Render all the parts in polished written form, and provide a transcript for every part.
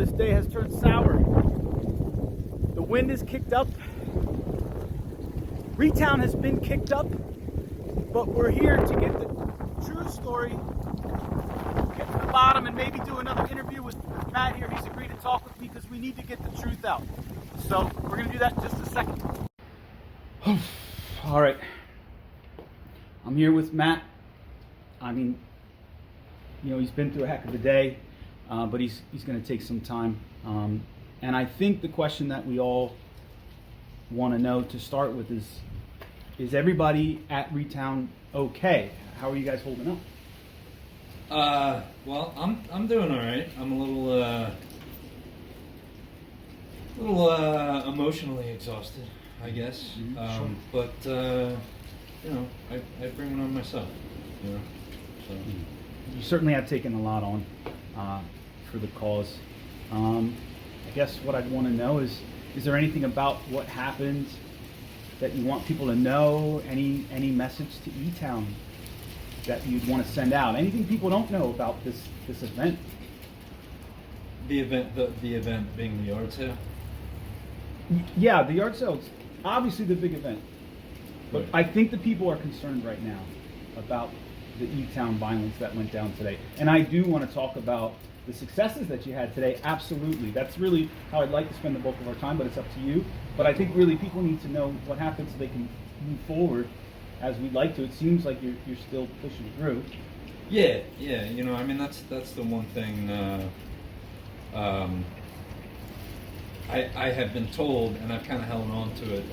this day has turned sour. The wind is kicked up. E-Towne has been kicked up, but we're here to get the true story, get to the bottom, and maybe do another interview with Matt here. He's agreed to talk with me because we need to get the truth out. So we're going to do that in just a second. All right. I'm here with Matt. I mean, you know, he's been through a heck of a day, but he's going to take some time. And I think the question that we all want to know to start with is everybody at E-Towne okay? How are you guys holding up? Well, I'm doing all right. I'm a little emotionally exhausted, I guess. Sure. But you know, I bring it on myself. You know, so you certainly have taken a lot on for the cause. I guess what I'd want to know is there anything about what happened that you want people to know? Any message to E-Towne that you'd want to send out? Anything people don't know about this event? The event being the yard sale. Yeah, the yard sale is obviously the big event, but Right. I think the people are concerned right now about the E-Towne violence that went down today, and I do want to talk about the successes that you had today. Absolutely, that's really how I'd like to spend the bulk of our time, but it's up to you. But I think really people need to know what happened so they can move forward as we'd like to. It seems like you're still pushing through. Yeah. You know, I mean, that's the one thing I have been told, and I've kind of held on to it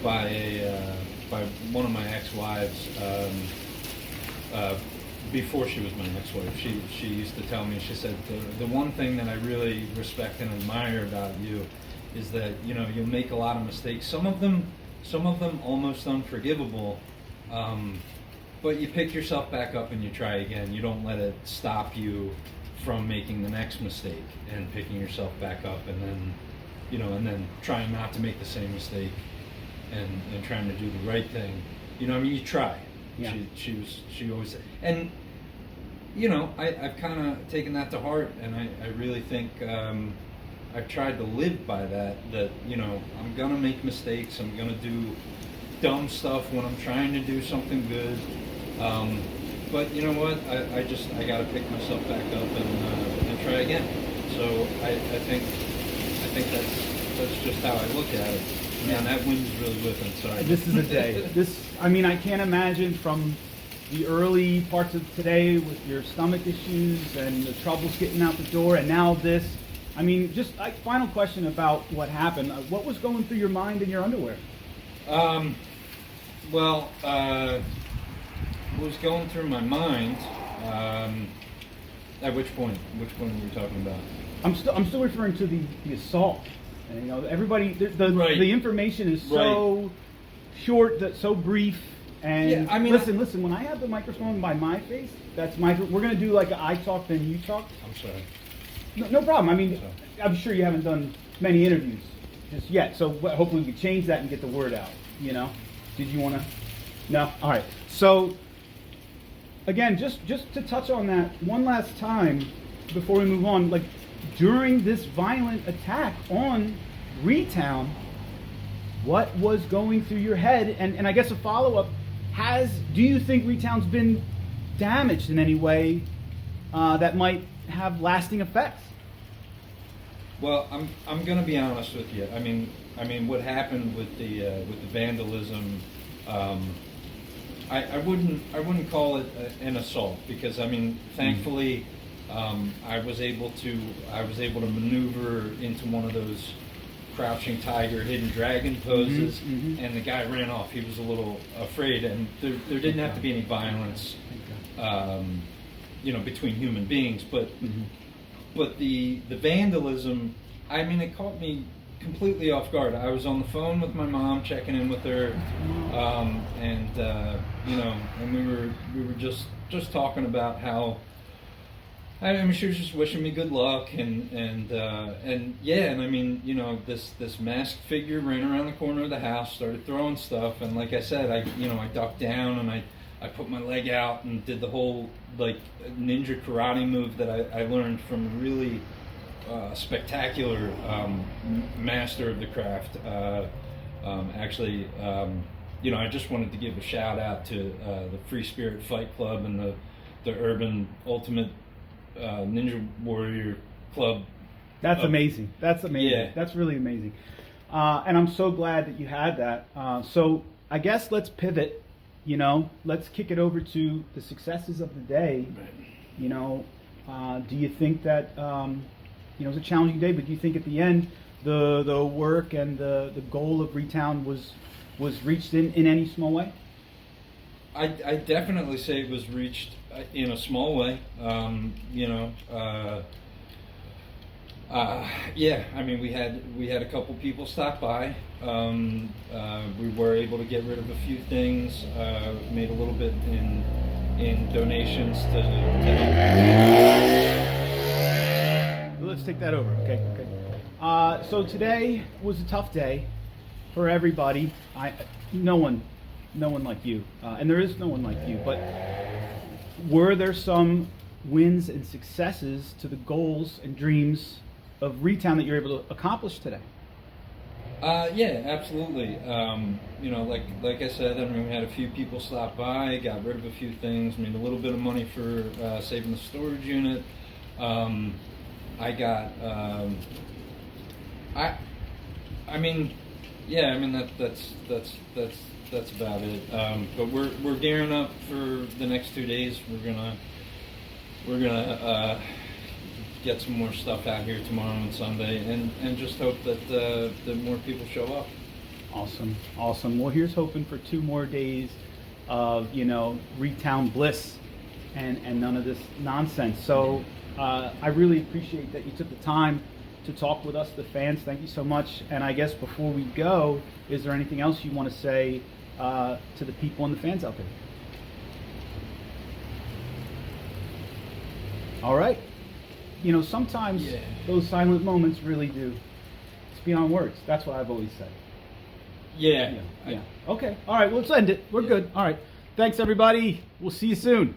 by one of my ex-wives. Before she was my ex-wife, she used to tell me. She said the one thing that I really respect and admire about you is that, you know, you'll make a lot of mistakes. Some of them almost unforgivable. But you pick yourself back up and you try again. You don't let it stop you from making the next mistake and picking yourself back up, and then, you know, and then trying not to make the same mistake and trying to do the right thing. You know, I mean, you try. Yeah. She always said, and you know, I've kind of taken that to heart, and I really think I've tried to live by that. That, you know, I'm gonna make mistakes. I'm gonna do dumb stuff when I'm trying to do something good. But you know what? I gotta pick myself back up and try again. So I think that's just how I look at it. Man, that wind is really whipping. Sorry. This is a day. I mean, I can't imagine from the early parts of today with your stomach issues and the troubles getting out the door, and now this. I mean, just final question about what happened. What was going through your mind in your underwear? Well, what was going through my mind? At which point? Which one were we talking about? I'm still referring to the assault. And, you know, everybody, Right. the information is so short, so brief. And yeah, I mean, listen. When I have the microphone by my face, that's my. We're gonna do like I talk, then you talk. I'm sorry. No problem. I mean, I'm sure you haven't done many interviews just yet, so hopefully we can change that and get the word out. You know, did you want to? No. All right. So again, just to touch on that one last time before we move on, like during this violent attack on E-Towne, what was going through your head? And I guess a follow-up, do you think E-Towne's been damaged in any way that might have lasting effects? Well, I'm going to be honest with you. I mean, what happened with the vandalism? I wouldn't call it an assault, because I mean, thankfully, I was able to maneuver into one of those crouching tiger, hidden dragon poses, and the guy ran off. He was a little afraid, and there didn't have to be any violence, you know, between human beings. But the vandalism, I mean, it caught me completely off guard. I was on the phone with my mom, checking in with her, and you know, and we were just talking about how, I mean, she was just wishing me good luck, and yeah, and I mean, you know, this masked figure ran around the corner of the house, started throwing stuff, and like I said, I ducked down and I put my leg out and did the whole like ninja karate move that I learned from a really spectacular master of the craft. Actually, I just wanted to give a shout out to the Free Spirit Fight Club and the Urban Ultimate Ninja Warrior Club. That's amazing. That's amazing. Yeah. That's really amazing. And I'm so glad that you had that. So I guess let's pivot. Let's kick it over to the successes of the day. Do you think that it was a challenging day, but do you think at the end the work and the goal of E-Towne was reached in any small way? I definitely say it was reached in a small way. Yeah, I mean, we had a couple people stop by. We were able to get rid of a few things. Made a little bit in donations to Let's take that over. Okay. So today was a tough day for everybody. No one like you, and there is no one like you. But were there some wins and successes to the goals and dreams of E-Towne that you're able to accomplish today? Yeah, absolutely. Like I said, I mean, we had a few people stop by, got rid of a few things, made a little bit of money for saving the storage unit. I got, that's about it. But we're gearing up for the next 2 days. We're gonna get some more stuff out here tomorrow and Sunday, and just hope that more people show up. Awesome. Well, here's hoping for 2 more days of E-Towne bliss and none of this nonsense. So I really appreciate that you took the time to talk with us, the fans. Thank you so much. And I guess before we go, is there anything else you want to say to the people and the fans out there? All right. Sometimes those silent moments really do. It's beyond words. That's what I've always said. Yeah. Okay. All right. Well, let's end it. We're good. All right. Thanks, everybody. We'll see you soon.